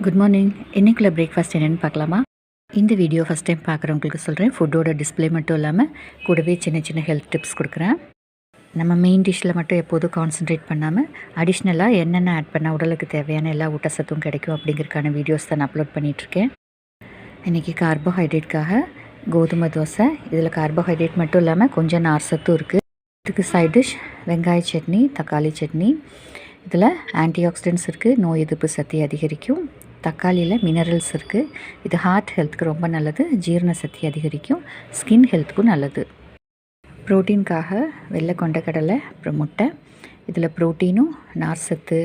Good morning. இன்றைக்குள்ள breakfast என்னென்னு பார்க்கலாமா? இந்த வீடியோ ஃபஸ்ட் டைம் பார்க்குறவங்களுக்கு சொல்கிறேன். ஃபுட்டோட டிஸ்பிளே மட்டும் இல்லாமல் கூடவே சின்ன சின்ன ஹெல்த் டிப்ஸ் கொடுக்குறேன். நம்ம மெயின் டிஷ்ஷில் மட்டும் எப்போதும் கான்சன்ட்ரேட் பண்ணாமல் அடிஷ்னலாக என்னென்ன ஆட் பண்ணால் உடலுக்கு தேவையான எல்லா ஊட்டச்சத்தும் கிடைக்கும் அப்படிங்கிறதுக்கான வீடியோஸ் தான் நான் அப்லோட் பண்ணிகிட்ருக்கேன். இன்றைக்கி கார்போஹைட்ரேட்காக கோதுமை தோசை. இதில் கார்போஹைட்ரேட் மட்டும் இல்லாமல் கொஞ்சம் நார் சத்தும் இருக்குது. இதுக்கு சைட் டிஷ் வெங்காய சட்னி, தக்காளி சட்னி. இதில் ஆன்டி ஆக்சிடென்ட்ஸ் இருக்குது, நோய் எதிர்ப்பு சக்தி அதிகரிக்கும். தக்காளியில் மினரல்ஸ் இருக்குது. இது ஹார்ட் ஹெல்த்துக்கு ரொம்ப நல்லது, ஜீரண சக்தி அதிகரிக்கும், ஸ்கின் ஹெல்த்துக்கும் நல்லது. ப்ரோட்டீனுக்காக வெள்ளை கொண்டக்கடலை, அப்புறம் முட்டை. இதில் ப்ரோட்டீனும் நார் சத்து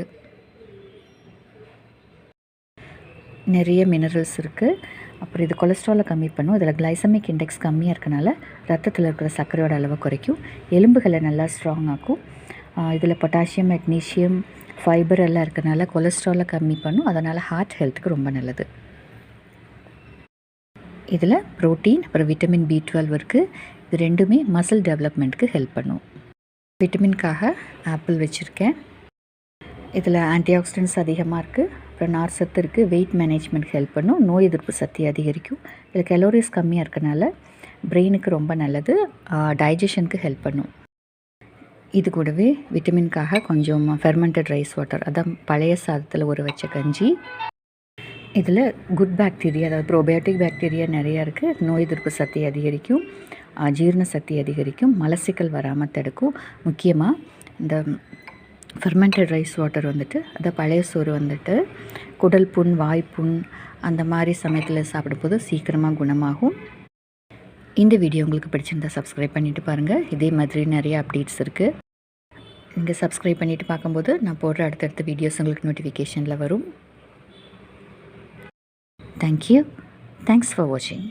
நிறைய மினரல்ஸ் இருக்குது. அப்புறம் இது கொலஸ்ட்ராலை கம்மி பண்ணும். இதில் கிளைசமிக் இண்டெக்ஸ் கம்மியாக இருக்கனால ரத்தத்தில் இருக்கிற சர்க்கரையோட அளவை குறைக்கும், எலும்புகளை நல்லா ஸ்ட்ராங் ஆக்கும். இதில் பொட்டாசியம், மெக்னீஷியம், ஃபைபர் எல்லாம் இருக்கிறனால கொலஸ்ட்ராலை கம்மி பண்ணும். அதனால் ஹார்ட் ஹெல்த்துக்கு ரொம்ப நல்லது. இதில் ப்ரோட்டீன் அப்புறம் விட்டமின் B12 இருக்குது. இது ரெண்டுமே மசில் டெவலப்மெண்ட்டுக்கு ஹெல்ப் பண்ணும். விட்டமின்காக ஆப்பிள் வச்சுருக்கேன். இதில் ஆன்டி ஆக்சிடென்ட்ஸ் அதிகமாக இருக்குது, அப்புறம் நார் சத்து இருக்குது, வெயிட் மேனேஜ்மெண்ட் ஹெல்ப் பண்ணும், நோய் எதிர்ப்பு சக்தி அதிகரிக்கும். இதில் கலோரிஸ் கம்மியாக இருக்கனால பிரெயினுக்கு ரொம்ப நல்லது, டைஜஷனுக்கு ஹெல்ப் பண்ணும். இது கூடவே விட்டமின்காக கொஞ்சம் ஃபெர்மெண்டட் ரைஸ் வாட்டர், அதான் பழைய சாதத்தில் ஊற வச்ச கஞ்சி. இதில் குட் பாக்டீரியா, அதாவது ப்ரோபயோட்டிக் பாக்டீரியா நிறையா இருக்குது. நோய் எதிர்ப்பு சக்தி அதிகரிக்கும், ஜீரண சக்தி அதிகரிக்கும், மலச்சிக்கல் வராமல் தடுக்கும். முக்கியமாக இந்த ஃபெர்மெண்டட் ரைஸ் வாட்டர் அதை பழைய சோறு குடல் புண், வாய்ப்புண் அந்த மாதிரி சமயத்தில் சாப்பிடும்போது சீக்கிரமாக குணமாகும். இந்த வீடியோ உங்களுக்கு பிடிச்சிருந்தா சப்ஸ்கிரைப் பண்ணிவிட்டு பாருங்கள். இதே மாதிரி நிறைய அப்டேட்ஸ் இருக்குது. நீங்கள் சப்ஸ்கிரைப் பண்ணிவிட்டு பார்க்கும்போது நான் போடுற அடுத்தடுத்த வீடியோஸ் உங்களுக்கு நோட்டிஃபிகேஷனில் வரும். தேங்க்யூ. தேங்க்ஸ் ஃபார் வாட்சிங்.